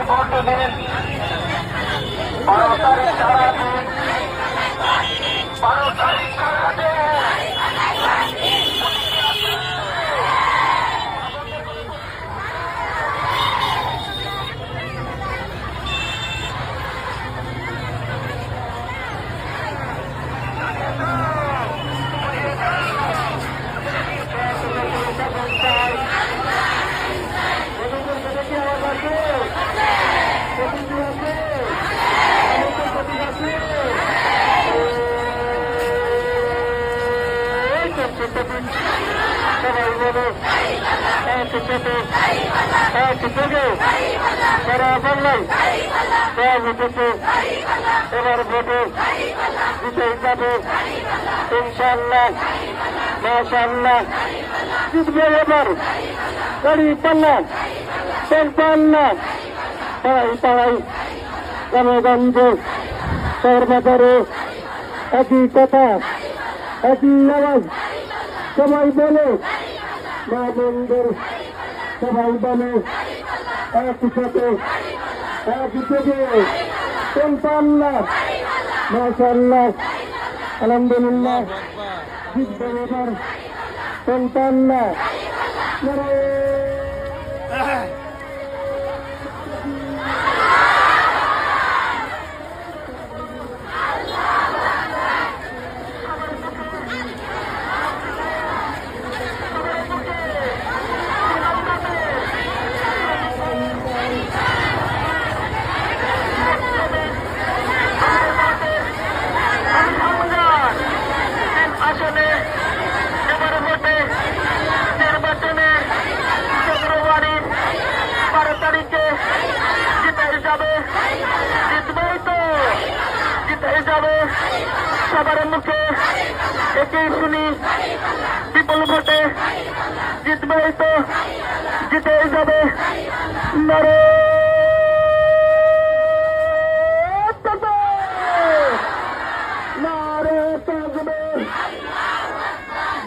Vote দিন। 12 তারিখ সারাদিন, 12 তারিখ সারাদিন। সবাই বলো সারা বাংলায় সব উঠেছে। এবার ভোটে জিতেই যাবে ইনশাআল্লাহ, মাশাআল্লাহ। জিতবে এবার গাড়ি পাল্লা পাল্লা, পাড়াই পাড়াই গ্রামে গঞ্জে শহর বাজারে একই কথা, একই আওয়াজ। সবাই বলে মা বন্ধুর, সবাই বলে একসাথে এক থেকে পাল্লা, মাশাআল্লাহ, আলহামদুলিল্লাহ। জিতবে এবার পাল্লা। আসলে এবার ভোটে নির্বাচনে ফেব্রুয়ারির 12 তারিখে জিতেই যাবে, জিতবেই তো, জিতেই যাবে। সবার মুখে একই শুনি, বিপুল ভোটে জিতবেই তো, জিতেই যাবে। নারে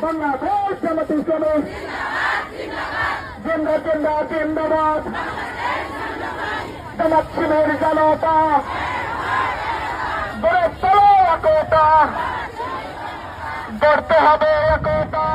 বাংলাদেশ জামাত ইসলামী জিন্দাবাদ, জিন্দাবাদ, জিন্দাবাদ। জামাত শিবির জনতা গড়ে তোলো একতা, গড়তে হবে একতা।